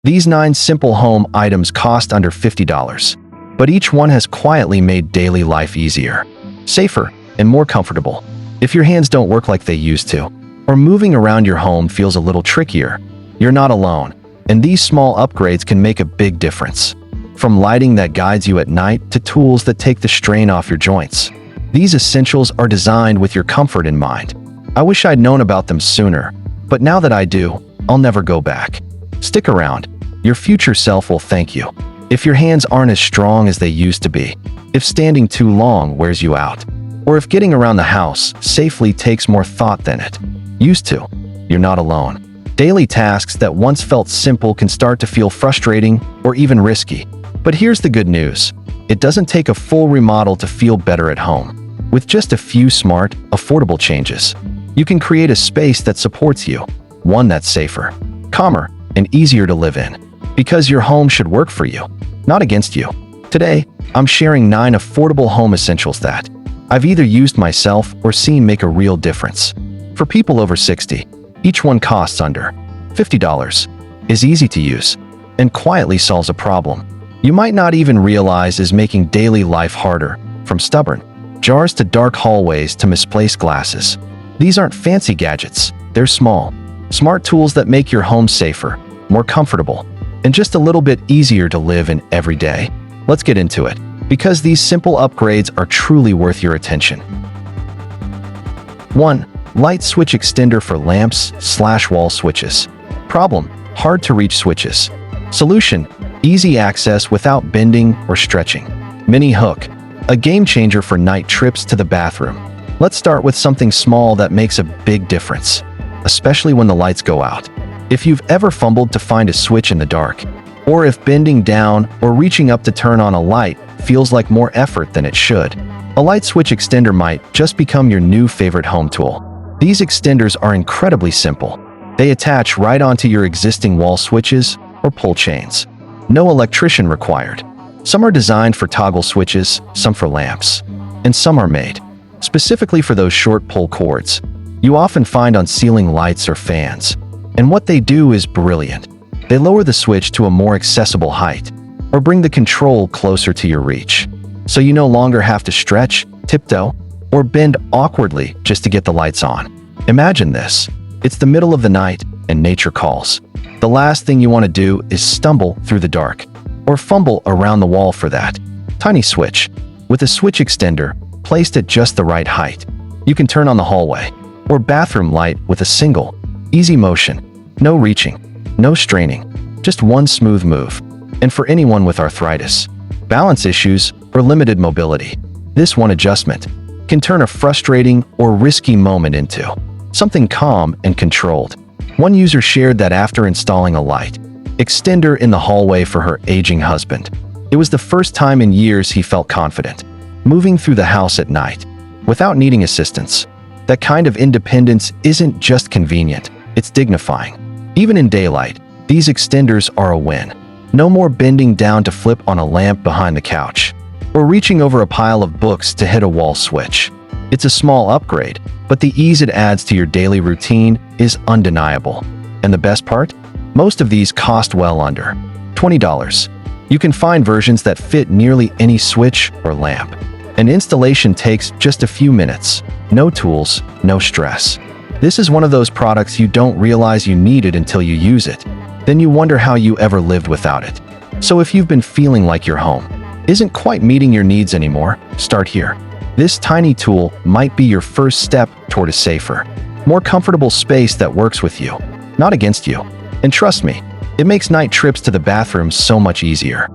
These 9 simple home items cost under $50, but each one has quietly made daily life easier, safer, and more comfortable. If your hands don't work like they used to, or moving around your home feels a little trickier, you're not alone, and these small upgrades can make a big difference. From lighting that guides you at night to tools that take the strain off your joints, these essentials are designed with your comfort in mind. I wish I'd known about them sooner, but now that I do, I'll never go back. Stick around. Your future self will thank you. If your hands aren't as strong as they used to be, if standing too long wears you out, or if getting around the house safely takes more thought than it used to, you're not alone. Daily tasks that once felt simple can start to feel frustrating or even risky. But here's the good news. It doesn't take a full remodel to feel better at home. With just a few smart, affordable changes, you can create a space that supports you, one that's safer, calmer, and easier to live in. Because your home should work for you, not against you. Today, I'm sharing 9 affordable home essentials that I've either used myself or seen make a real difference. For people over 60, each one costs under $50, is easy to use, and quietly solves a problem you might not even realize is making daily life harder, from stubborn jars to dark hallways to misplaced glasses. These aren't fancy gadgets, they're small, smart tools that make your home safer, more comfortable, and just a little bit easier to live in every day. Let's get into it, because these simple upgrades are truly worth your attention. 1. Light switch extender for lamps/wall switches. Problem: hard to reach switches. Solution: easy access without bending or stretching. Mini hook, a game changer for night trips to the bathroom. Let's start with something small that makes a big difference, especially when the lights go out. If you've ever fumbled to find a switch in the dark, or if bending down or reaching up to turn on a light feels like more effort than it should, a light switch extender might just become your new favorite home tool. These extenders are incredibly simple. They attach right onto your existing wall switches or pull chains. No electrician required. Some are designed for toggle switches, some for lamps, and some are made specifically for those short pull cords you often find on ceiling lights or fans. And what they do is brilliant. They lower the switch to a more accessible height, or bring the control closer to your reach, so you no longer have to stretch, tiptoe, or bend awkwardly just to get the lights on. Imagine this. It's the middle of the night, and nature calls. The last thing you want to do is stumble through the dark, or fumble around the wall for that tiny switch. With a switch extender placed at just the right height, you can turn on the hallway or bathroom light with a single, easy motion. No reaching, no straining, just one smooth move. And for anyone with arthritis, balance issues, or limited mobility, this one adjustment can turn a frustrating or risky moment into something calm and controlled. One user shared that after installing a light extender in the hallway for her aging husband, it was the first time in years he felt confident moving through the house at night without needing assistance. That kind of independence isn't just convenient, it's dignifying. Even in daylight, these extenders are a win. No more bending down to flip on a lamp behind the couch, or reaching over a pile of books to hit a wall switch. It's a small upgrade, but the ease it adds to your daily routine is undeniable. And the best part? Most of these cost well under $20. You can find versions that fit nearly any switch or lamp. And installation takes just a few minutes. No tools, no stress. This is one of those products you don't realize you needed until you use it. Then you wonder how you ever lived without it. So if you've been feeling like your home isn't quite meeting your needs anymore, start here. This tiny tool might be your first step toward a safer, more comfortable space that works with you, not against you. And trust me, it makes night trips to the bathroom so much easier.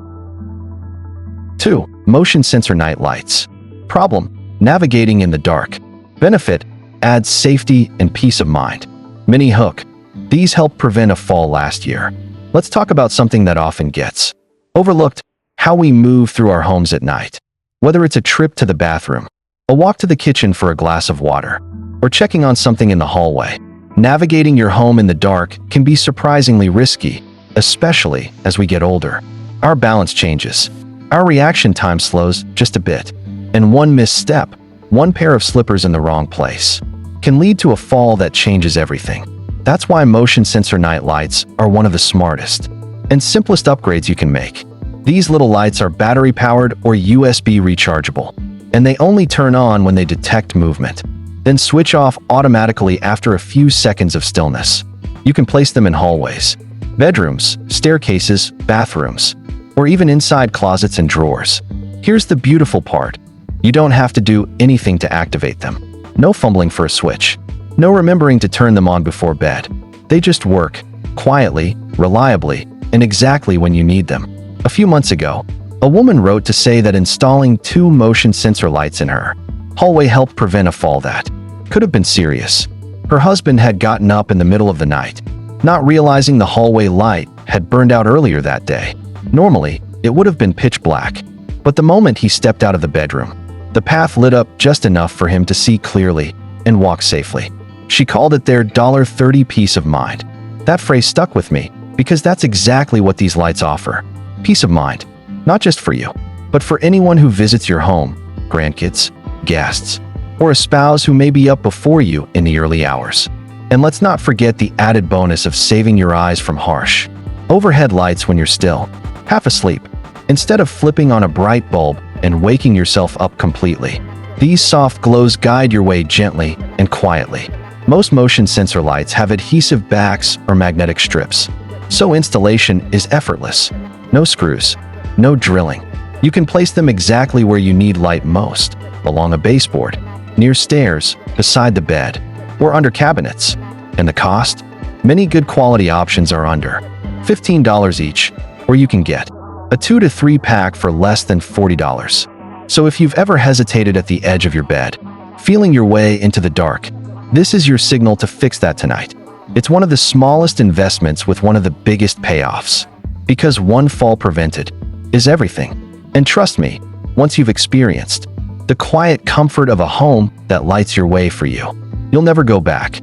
2. Motion sensor night lights. Problem: navigating in the dark. Benefit: adds safety and peace of mind. Mini hook. These helped prevent a fall last year. Let's talk about something that often gets overlooked: how we move through our homes at night. Whether it's a trip to the bathroom, a walk to the kitchen for a glass of water, or checking on something in the hallway, navigating your home in the dark can be surprisingly risky, especially as we get older. Our balance changes. Our reaction time slows just a bit, and one misstep, one pair of slippers in the wrong place, can lead to a fall that changes everything. That's why motion sensor night lights are one of the smartest, and simplest upgrades you can make. These little lights are battery-powered or USB rechargeable, and they only turn on when they detect movement, then switch off automatically after a few seconds of stillness. You can place them in hallways, bedrooms, staircases, bathrooms, or even inside closets and drawers. Here's the beautiful part. You don't have to do anything to activate them. No fumbling for a switch. No remembering to turn them on before bed. They just work, quietly, reliably, and exactly when you need them. A few months ago, a woman wrote to say that installing 2 motion sensor lights in her hallway helped prevent a fall that could have been serious. Her husband had gotten up in the middle of the night, not realizing the hallway light had burned out earlier that day. Normally, it would have been pitch black, but the moment he stepped out of the bedroom, the path lit up just enough for him to see clearly and walk safely. She called it their $30 peace of mind. That phrase stuck with me because that's exactly what these lights offer. Peace of mind, not just for you, but for anyone who visits your home, grandkids, guests, or a spouse who may be up before you in the early hours. And let's not forget the added bonus of saving your eyes from harsh overhead lights when you're still half asleep, instead of flipping on a bright bulb and waking yourself up completely. These soft glows guide your way gently and quietly. Most motion sensor lights have adhesive backs or magnetic strips, so installation is effortless. No screws, no drilling. You can place them exactly where you need light most, along a baseboard, near stairs, beside the bed, or under cabinets. And the cost? Many good quality options are under $15 each, or you can get a 2 to 3 pack for less than $40. So if you've ever hesitated at the edge of your bed, feeling your way into the dark, this is your signal to fix that tonight. It's one of the smallest investments with one of the biggest payoffs, because one fall prevented is everything. And trust me, once you've experienced the quiet comfort of a home that lights your way for you, you'll never go back.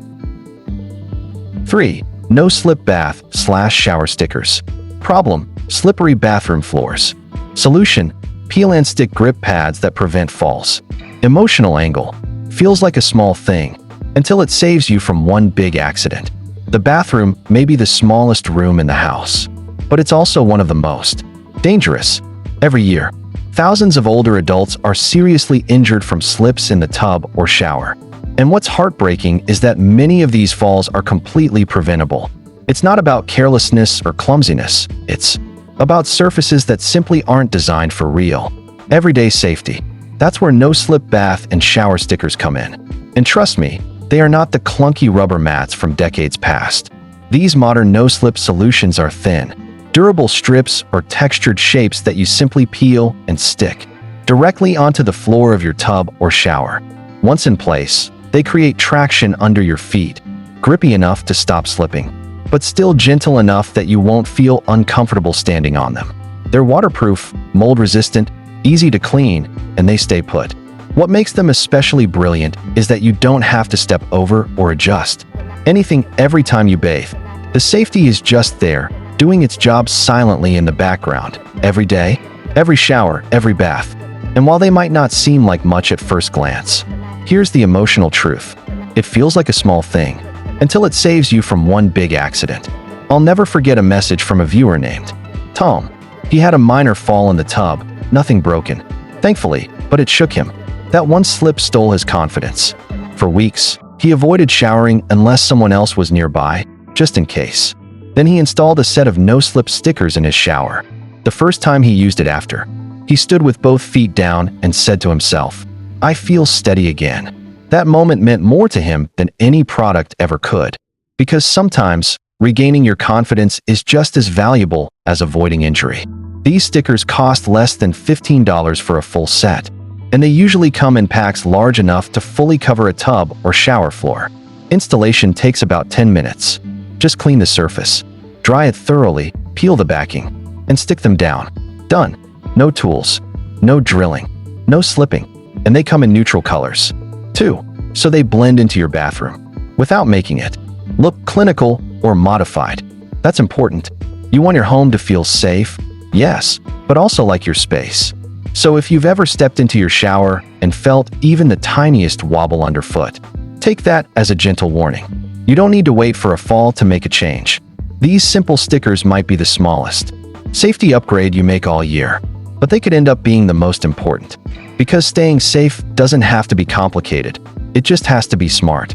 3. No slip bath/shower stickers. Problem: slippery bathroom floors. Solution: peel and stick grip pads that prevent falls. Emotional angle: feels like a small thing until it saves you from one big accident. The bathroom may be the smallest room in the house, but it's also one of the most dangerous. Every year, thousands of older adults are seriously injured from slips in the tub or shower. And what's heartbreaking is that many of these falls are completely preventable. It's not about carelessness or clumsiness. It's about surfaces that simply aren't designed for real everyday safety. That's where no slip bath and shower stickers come in. And trust me, they are not the clunky rubber mats from decades past. These modern no-slip solutions are thin, durable strips or textured shapes that you simply peel and stick directly onto the floor of your tub or shower. Once in place, they create traction under your feet, grippy enough to stop slipping, but still gentle enough that you won't feel uncomfortable standing on them. They're waterproof, mold-resistant, easy to clean, and they stay put. What makes them especially brilliant is that you don't have to step over or adjust anything every time you bathe. The safety is just there, doing its job silently in the background, every day, every shower, every bath. And while they might not seem like much at first glance, here's the emotional truth. It feels like a small thing, until it saves you from one big accident. I'll never forget a message from a viewer named Tom. He had a minor fall in the tub, nothing broken, thankfully, but it shook him. That one slip stole his confidence. For weeks, he avoided showering unless someone else was nearby, just in case. Then he installed a set of no-slip stickers in his shower. The first time he used it after, he stood with both feet down and said to himself, "I feel steady again." That moment meant more to him than any product ever could, because sometimes regaining your confidence is just as valuable as avoiding injury. These stickers cost less than $15 for a full set, and they usually come in packs large enough to fully cover a tub or shower floor. Installation takes about 10 minutes. Just clean the surface, dry it thoroughly, peel the backing, and stick them down. Done. No tools, no drilling, no slipping, and they come in neutral colors, too, so they blend into your bathroom without making it look clinical or modified. That's important. You want your home to feel safe, yes, but also like your space. So if you've ever stepped into your shower and felt even the tiniest wobble underfoot, take that as a gentle warning. You don't need to wait for a fall to make a change. These simple stickers might be the smallest safety upgrade you make all year, but they could end up being the most important. Because staying safe doesn't have to be complicated, it just has to be smart.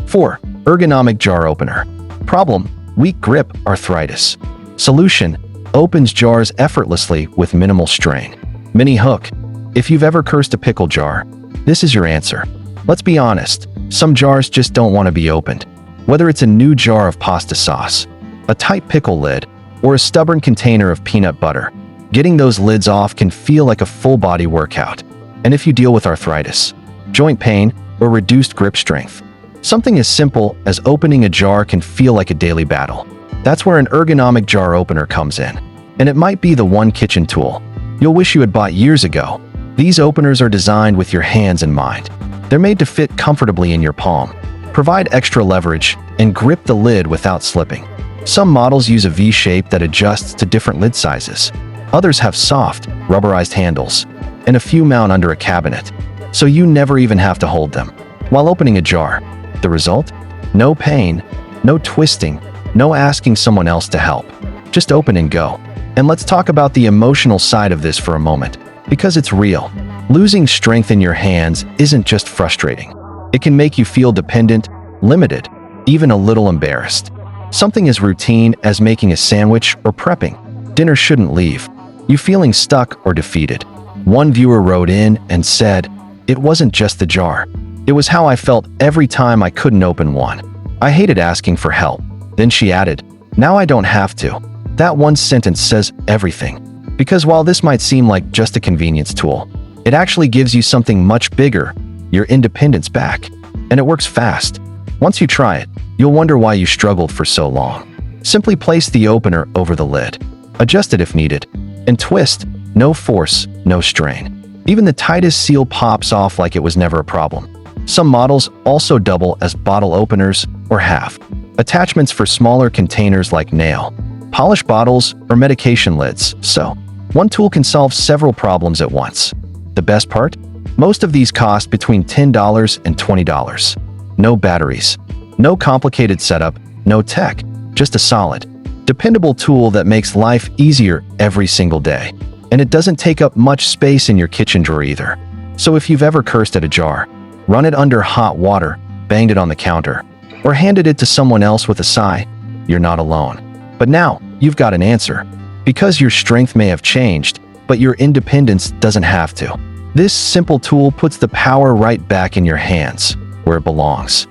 4. Ergonomic jar opener. Problem: weak grip, arthritis. Solution: opens jars effortlessly with minimal strain. Mini hook. If you've ever cursed a pickle jar, this is your answer. Let's be honest, some jars just don't want to be opened. Whether it's a new jar of pasta sauce, a tight pickle lid, or a stubborn container of peanut butter, getting those lids off can feel like a full-body workout. And if you deal with arthritis, joint pain, or reduced grip strength, something as simple as opening a jar can feel like a daily battle. That's where an ergonomic jar opener comes in. And it might be the one kitchen tool you'll wish you had bought years ago. These openers are designed with your hands in mind. They're made to fit comfortably in your palm, provide extra leverage, and grip the lid without slipping. Some models use a V shape that adjusts to different lid sizes. Others have soft, rubberized handles, and a few mount under a cabinet, so you never even have to hold them while opening a jar. The result? No pain, no twisting, no asking someone else to help. Just open and go. And let's talk about the emotional side of this for a moment, because it's real. Losing strength in your hands isn't just frustrating. It can make you feel dependent, limited, even a little embarrassed. Something as routine as making a sandwich or prepping dinner shouldn't leave you feeling stuck or defeated. One viewer wrote in and said, "It wasn't just the jar. It was how I felt every time I couldn't open one. I hated asking for help." Then she added, "Now I don't have to." That one sentence says everything. Because while this might seem like just a convenience tool, it actually gives you something much bigger, your independence back. And it works fast. Once you try it, you'll wonder why you struggled for so long. Simply place the opener over the lid, adjust it if needed, and twist. No force, no strain. Even the tightest seal pops off like it was never a problem. Some models also double as bottle openers or have attachments for smaller containers like nail, polish bottles, or medication lids. So, one tool can solve several problems at once. The best part? Most of these cost between $10 and $20. No batteries, no complicated setup, no tech, just a solid, dependable tool that makes life easier every single day. And it doesn't take up much space in your kitchen drawer either. So if you've ever cursed at a jar, run it under hot water, banged it on the counter, or handed it to someone else with a sigh, you're not alone. But now, you've got an answer. Because your strength may have changed, but your independence doesn't have to. This simple tool puts the power right back in your hands, where it belongs.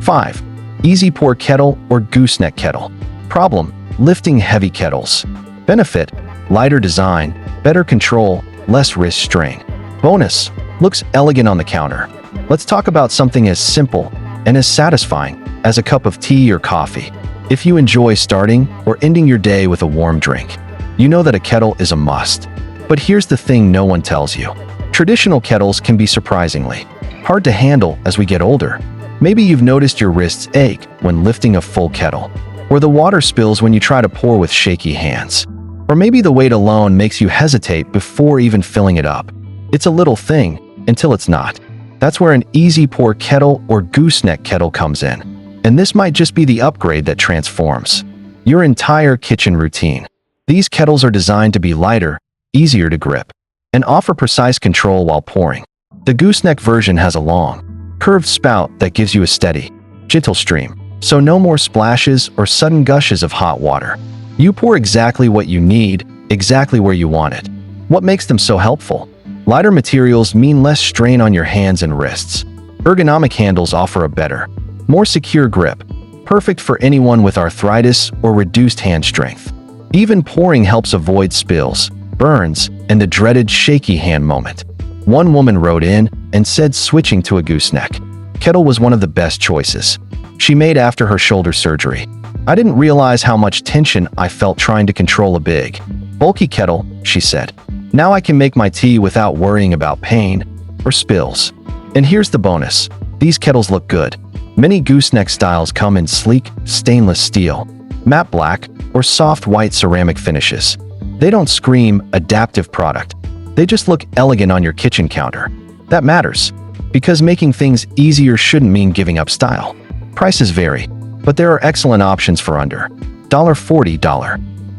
5. Easy pour kettle or gooseneck kettle. Problem: lifting heavy kettles. Benefit: lighter design, better control, less wrist strain. Bonus: looks elegant on the counter. Let's talk about something as simple and as satisfying as a cup of tea or coffee. If you enjoy starting or ending your day with a warm drink, you know that a kettle is a must. But here's the thing no one tells you. Traditional kettles can be surprisingly hard to handle as we get older. Maybe you've noticed your wrists ache when lifting a full kettle, or the water spills when you try to pour with shaky hands. Or maybe the weight alone makes you hesitate before even filling it up. It's a little thing until it's not. That's where an easy pour kettle or gooseneck kettle comes in. And this might just be the upgrade that transforms your entire kitchen routine. These kettles are designed to be lighter, easier to grip, and offer precise control while pouring. The gooseneck version has a long, curved spout that gives you a steady, gentle stream, so no more splashes or sudden gushes of hot water. You pour exactly what you need, exactly where you want it. What makes them so helpful? Lighter materials mean less strain on your hands and wrists. Ergonomic handles offer a better, more secure grip, perfect for anyone with arthritis or reduced hand strength. Even pouring helps avoid spills, burns, and the dreaded shaky hand moment. One woman wrote in and said switching to a gooseneck kettle was one of the best choices she made after her shoulder surgery. "I didn't realize how much tension I felt trying to control a big, bulky kettle," she said. "Now I can make my tea without worrying about pain or spills." And here's the bonus. These kettles look good. Many gooseneck styles come in sleek, stainless steel, matte black, or soft white ceramic finishes. They don't scream adaptive product. They just look elegant on your kitchen counter. That matters, because making things easier shouldn't mean giving up style. Prices vary, but there are excellent options for under $40,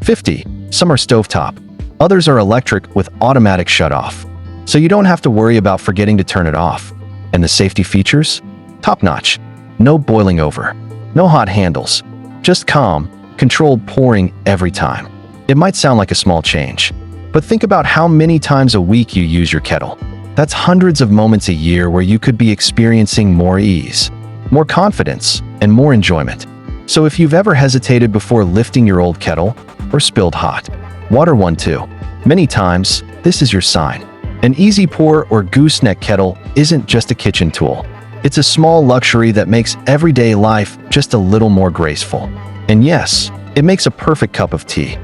$50. Some are stovetop. Others are electric with automatic shut-off, so you don't have to worry about forgetting to turn it off. And the safety features? Top-notch. No boiling over. No hot handles. Just calm, controlled pouring every time. It might sound like a small change, but think about how many times a week you use your kettle. That's hundreds of moments a year where you could be experiencing more ease, more confidence, and more enjoyment. So if you've ever hesitated before lifting your old kettle or spilled hot water one too, many times, this is your sign. An easy pour or gooseneck kettle isn't just a kitchen tool. It's a small luxury that makes everyday life just a little more graceful. And yes, it makes a perfect cup of tea.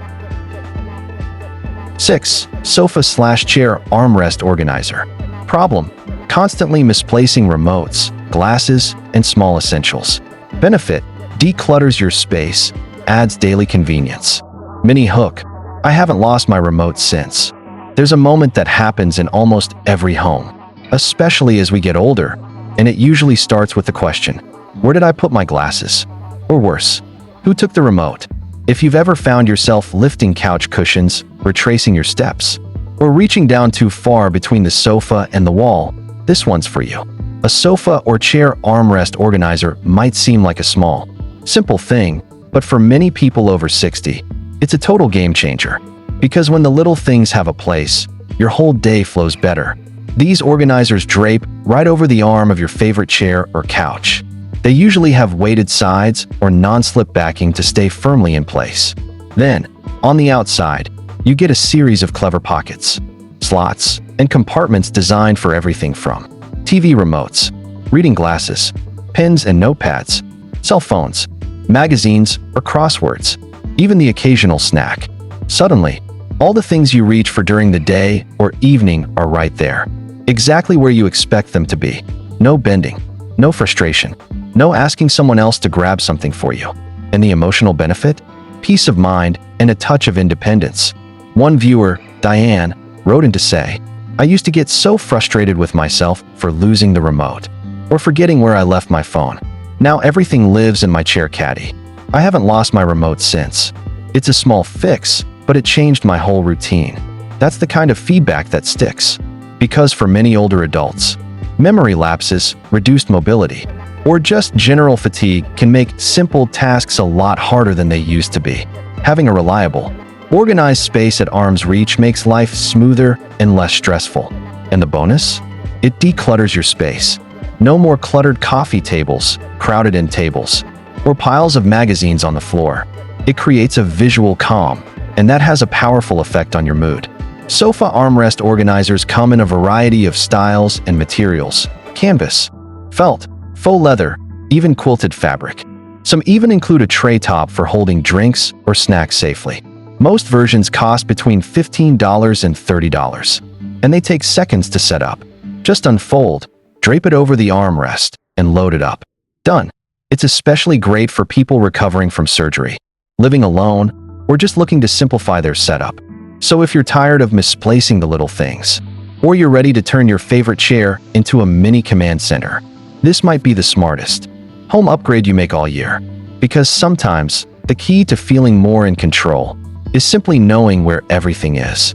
6. Sofa/chair armrest organizer. Problem: constantly misplacing remotes, glasses, and small essentials. Benefit: declutters your space, adds daily convenience. Mini hook: I haven't lost my remote since. There's a moment that happens in almost every home, especially as we get older, and it usually starts with the question, where did I put my glasses? Or worse, who took the remote? If you've ever found yourself lifting couch cushions, retracing your steps, or reaching down too far between the sofa and the wall, this one's for you. A sofa or chair armrest organizer might seem like a small, simple thing, but for many people over 60, it's a total game changer. Because when the little things have a place, your whole day flows better. These organizers drape right over the arm of your favorite chair or couch. They usually have weighted sides or non-slip backing to stay firmly in place. Then, on the outside, you get a series of clever pockets, slots, and compartments designed for everything from TV remotes, reading glasses, pens and notepads, cell phones, magazines, or crosswords, even the occasional snack. Suddenly, all the things you reach for during the day or evening are right there, exactly where you expect them to be. No bending, no frustration, no asking someone else to grab something for you. And the emotional benefit? Peace of mind and a touch of independence. One viewer, Diane, wrote in to say, I used to get so frustrated with myself for losing the remote or forgetting where I left my phone. Now everything lives in my chair caddy. I haven't lost my remote since. It's a small fix, but it changed my whole routine. That's the kind of feedback that sticks. Because for many older adults, memory lapses, reduced mobility, or just general fatigue can make simple tasks a lot harder than they used to be. Having a reliable, organized space at arm's reach makes life smoother and less stressful. And the bonus? It declutters your space. No more cluttered coffee tables, crowded end tables, or piles of magazines on the floor. It creates a visual calm, and that has a powerful effect on your mood. Sofa armrest organizers come in a variety of styles and materials: canvas, felt, faux leather, even quilted fabric. Some even include a tray top for holding drinks or snacks safely. Most versions cost between $15 and $30, and they take seconds to set up. Just unfold, drape it over the armrest, and load it up. Done. It's especially great for people recovering from surgery, living alone, or just looking to simplify their setup. So if you're tired of misplacing the little things, or you're ready to turn your favorite chair into a mini command center, this might be the smartest home upgrade you make all year. Because sometimes, the key to feeling more in control is simply knowing where everything is.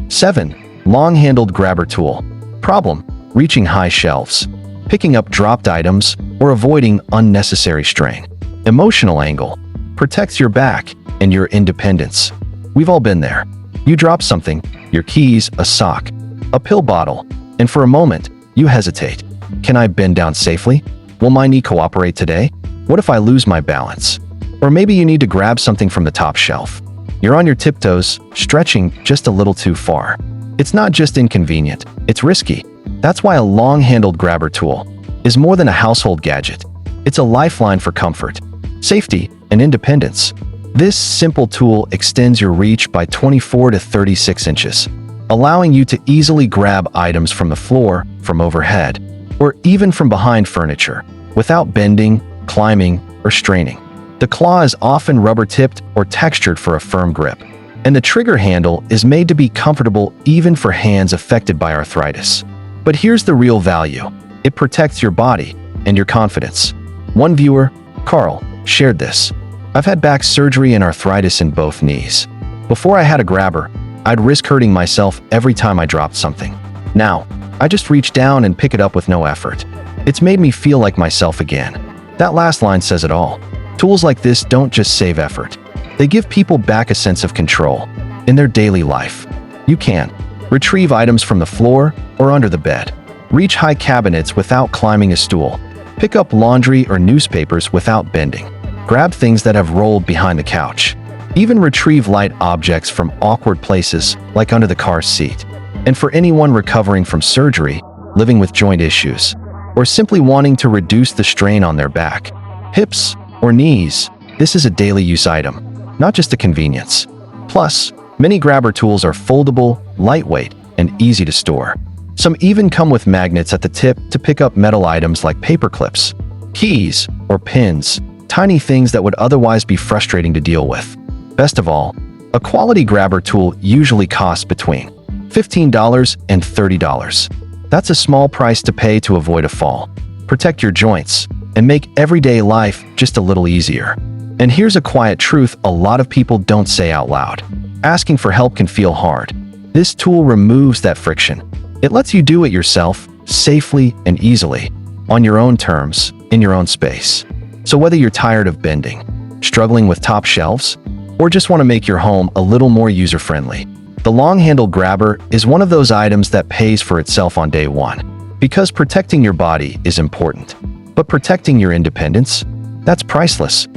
7. Long-handled grabber tool. Problem: reaching high shelves, picking up dropped items, or avoiding unnecessary strain. Emotional angle: protects your back and your independence. We've all been there. You drop something, your keys, a sock, a pill bottle, and for a moment, you hesitate. Can I bend down safely? Will my knee cooperate today? What if I lose my balance? Or maybe you need to grab something from the top shelf. You're on your tiptoes, stretching just a little too far. It's not just inconvenient, it's risky. That's why a long-handled grabber tool is more than a household gadget. It's a lifeline for comfort, safety, and independence. This simple tool extends your reach by 24 to 36 inches, allowing you to easily grab items from the floor, from overhead, or even from behind furniture, without bending, climbing, or straining. The claw is often rubber-tipped or textured for a firm grip, and the trigger handle is made to be comfortable even for hands affected by arthritis. But here's the real value: it protects your body and your confidence. One viewer, Carl, shared this. I've had back surgery and arthritis in both knees. Before I had a grabber, I'd risk hurting myself every time I dropped something. Now, I just reach down and pick it up with no effort. It's made me feel like myself again. That last line says it all. Tools like this don't just save effort. They give people back a sense of control in their daily life. You can retrieve items from the floor or under the bed, reach high cabinets without climbing a stool, pick up laundry or newspapers without bending, grab things that have rolled behind the couch, even retrieve light objects from awkward places like under the car seat. And for anyone recovering from surgery, living with joint issues, or simply wanting to reduce the strain on their back, hips, or knees, this is a daily use item, not just a convenience. Plus, many grabber tools are foldable, lightweight, and easy to store. Some even come with magnets at the tip to pick up metal items like paper clips, keys, or pins, tiny things that would otherwise be frustrating to deal with. Best of all, a quality grabber tool usually costs between $15 and $30. That's a small price to pay to avoid a fall, protect your joints, and make everyday life just a little easier. And here's a quiet truth a lot of people don't say out loud. Asking for help can feel hard. This tool removes that friction. It lets you do it yourself, safely and easily, on your own terms, in your own space. So whether you're tired of bending, struggling with top shelves, or just want to make your home a little more user-friendly, the long-handle grabber is one of those items that pays for itself on day one. Because protecting your body is important, but protecting your independence, that's priceless.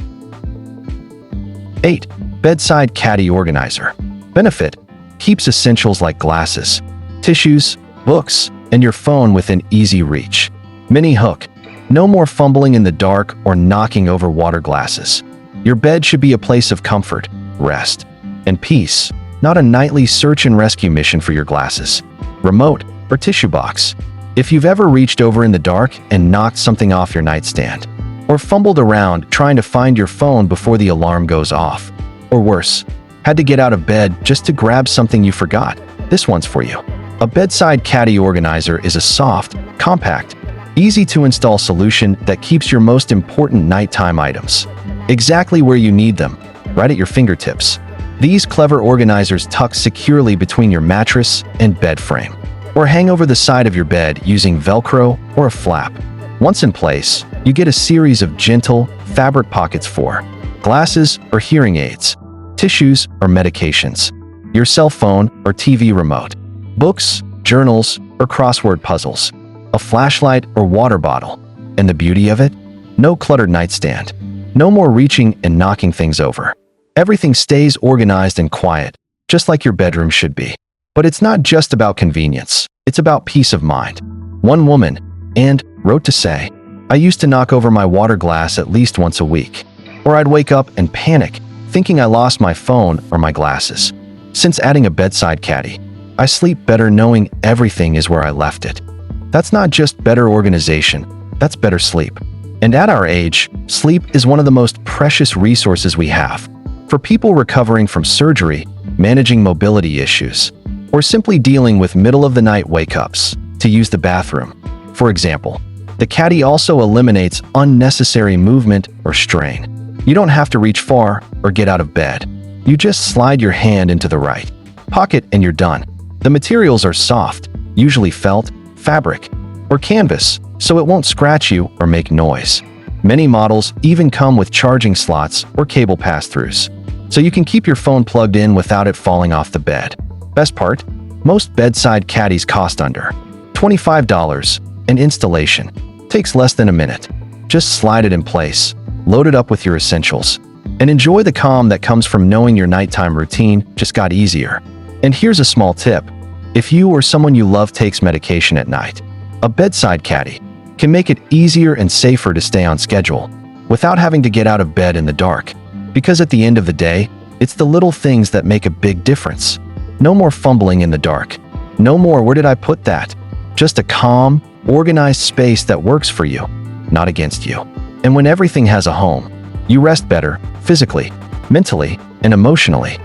8. Bedside Caddy Organizer. Benefit: keeps essentials like glasses, tissues, books, and your phone within easy reach. Mini hook: no more fumbling in the dark or knocking over water glasses. Your bed should be a place of comfort, rest, and peace, not a nightly search and rescue mission for your glasses. Remote or tissue box: if you've ever reached over in the dark and knocked something off your nightstand, or fumbled around trying to find your phone before the alarm goes off, or worse, had to get out of bed just to grab something you forgot, this one's for you. A bedside caddy organizer is a soft, compact, easy-to-install solution that keeps your most important nighttime items exactly where you need them, right at your fingertips. These clever organizers tuck securely between your mattress and bed frame, or hang over the side of your bed using Velcro or a flap. Once in place, you get a series of gentle, fabric pockets for glasses or hearing aids, tissues or medications, your cell phone or TV remote, books, journals, or crossword puzzles, a flashlight or water bottle. And the beauty of it? No cluttered nightstand. No more reaching and knocking things over. Everything stays organized and quiet, just like your bedroom should be. But it's not just about convenience. It's about peace of mind. One woman, wrote to say, "I used to knock over my water glass at least once a week, or I'd wake up and panic, thinking I lost my phone or my glasses. Since adding a bedside caddy, I sleep better knowing everything is where I left it." That's not just better organization, that's better sleep. And at our age, sleep is one of the most precious resources we have. For people recovering from surgery, managing mobility issues, or simply dealing with middle-of-the-night wake-ups to use the bathroom, for example, the caddy also eliminates unnecessary movement or strain. You don't have to reach far or get out of bed. You just slide your hand into the right pocket and you're done. The materials are soft, usually felt, fabric, or canvas, so it won't scratch you or make noise. Many models even come with charging slots or cable pass-throughs, so you can keep your phone plugged in without it falling off the bed. Best part? Most bedside caddies cost under $25, and installation takes less than a minute. Just slide it in place, load it up with your essentials, and enjoy the calm that comes from knowing your nighttime routine just got easier. And here's a small tip. If you or someone you love takes medication at night, a bedside caddy can make it easier and safer to stay on schedule without having to get out of bed in the dark. Because at the end of the day, it's the little things that make a big difference. No more fumbling in the dark. No more "where did I put that?" Just a calm, organized space that works for you, not against you. And when everything has a home, you rest better, physically, mentally, and emotionally.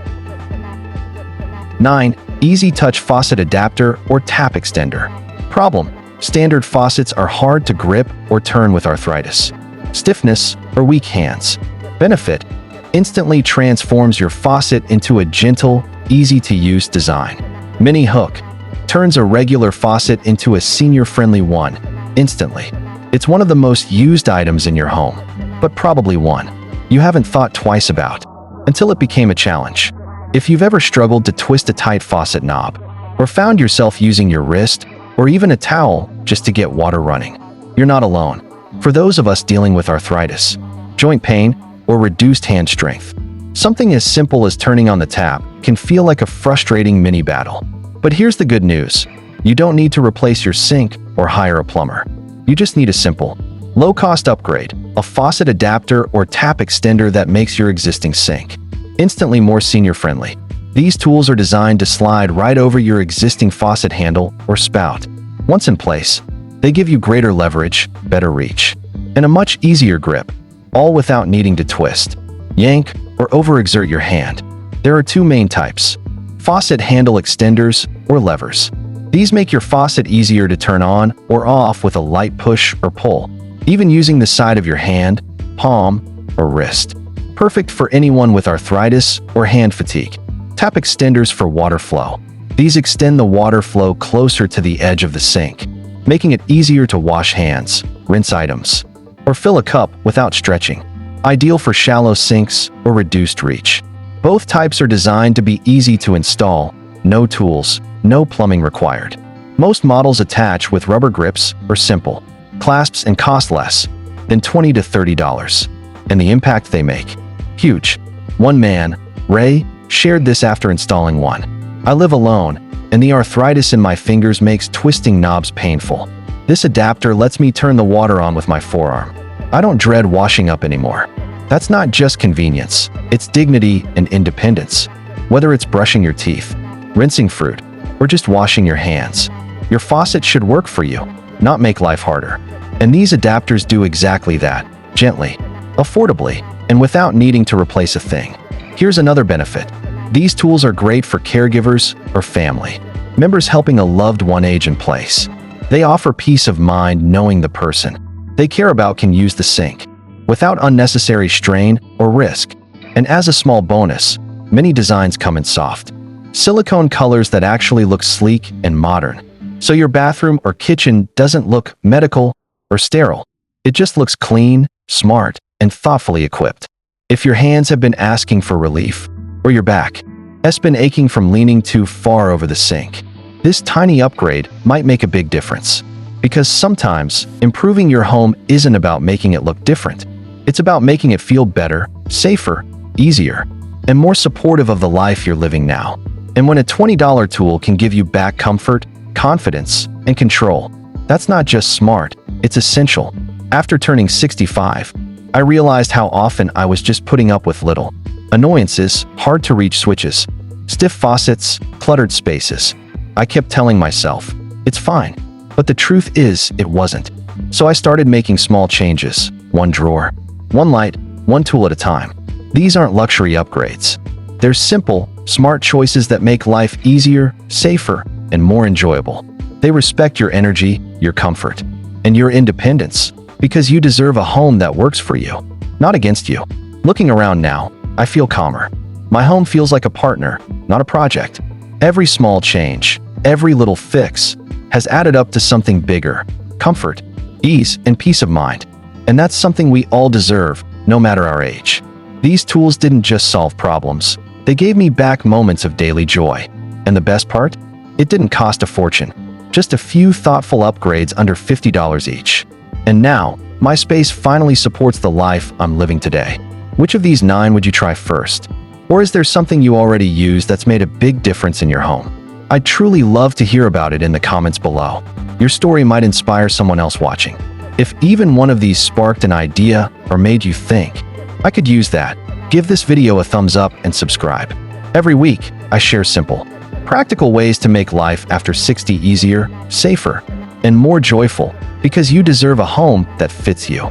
9. Easy Touch Faucet Adapter or Tap Extender. Problem: standard faucets are hard to grip or turn with arthritis. stiffness, or weak hands. Benefit: instantly transforms your faucet into a gentle, easy-to-use design. Mini hook: turns a regular faucet into a senior-friendly one instantly. It's one of the most used items in your home, but probably one you haven't thought twice about until it became a challenge. If you've ever struggled to twist a tight faucet knob, or found yourself using your wrist or even a towel just to get water running, you're not alone. For those of us dealing with arthritis, joint pain, or reduced hand strength, something as simple as turning on the tap can feel like a frustrating mini battle. But here's the good news: you don't need to replace your sink or hire a plumber. You just need a simple, low-cost upgrade, a faucet adapter or tap extender that makes your existing sink instantly more senior-friendly. These tools are designed to slide right over your existing faucet handle or spout. Once in place, they give you greater leverage, better reach, and a much easier grip, all without needing to twist, yank, or overexert your hand. There are two main types: faucet handle extenders or levers. These make your faucet easier to turn on or off with a light push or pull, even using the side of your hand, palm, or wrist. Perfect for anyone with arthritis or hand fatigue. Tap extenders for water flow. These extend the water flow closer to the edge of the sink, making it easier to wash hands, rinse items, or fill a cup without stretching. Ideal for shallow sinks or reduced reach. Both types are designed to be easy to install, no tools, no plumbing required. Most models attach with rubber grips or simple clasps and cost less than $20 to $30. And the impact they make: huge. One man, Ray, shared this after installing one. "I live alone, and the arthritis in my fingers makes twisting knobs painful. This adapter lets me turn the water on with my forearm. I don't dread washing up anymore." That's not just convenience, it's dignity and independence. Whether it's brushing your teeth, rinsing fruit, or just washing your hands, your faucet should work for you, not make life harder. And these adapters do exactly that, gently, affordably, and without needing to replace a thing. Here's another benefit: these tools are great for caregivers or family members helping a loved one age in place. They offer peace of mind knowing the person they care about can use the sink without unnecessary strain or risk. And as a small bonus, many designs come in soft silicone colors that actually look sleek and modern, so your bathroom or kitchen doesn't look medical or sterile. It just looks clean, smart, and thoughtfully equipped. If your hands have been asking for relief, or your back has been aching from leaning too far over the sink, this tiny upgrade might make a big difference. Because sometimes, improving your home isn't about making it look different. It's about making it feel better, safer, easier, and more supportive of the life you're living now. And when a $20 tool can give you back comfort, confidence, and control, that's not just smart, it's essential. After turning 65, I realized how often I was just putting up with little annoyances, hard-to-reach switches, stiff faucets, cluttered spaces. I kept telling myself, it's fine. But the truth is, it wasn't. So I started making small changes: one drawer, one light, one tool at a time. These aren't luxury upgrades. They're simple, smart choices that make life easier, safer, and more enjoyable. They respect your energy, your comfort, and your independence, because you deserve a home that works for you, not against you. Looking around now, I feel calmer. My home feels like a partner, not a project. Every small change, every little fix, has added up to something bigger: comfort, ease, and peace of mind. And that's something we all deserve, no matter our age. These tools didn't just solve problems, they gave me back moments of daily joy. And the best part? It didn't cost a fortune. Just a few thoughtful upgrades under $50 each. And now, my space finally supports the life I'm living today. Which of these 9 would you try first? Or is there something you already use that's made a big difference in your home? I'd truly love to hear about it in the comments below. Your story might inspire someone else watching. If even one of these sparked an idea or made you think, I could use that, give this video a thumbs up and subscribe. Every week, I share simple, practical ways to make life after 60 easier, safer, and more joyful, because you deserve a home that fits you.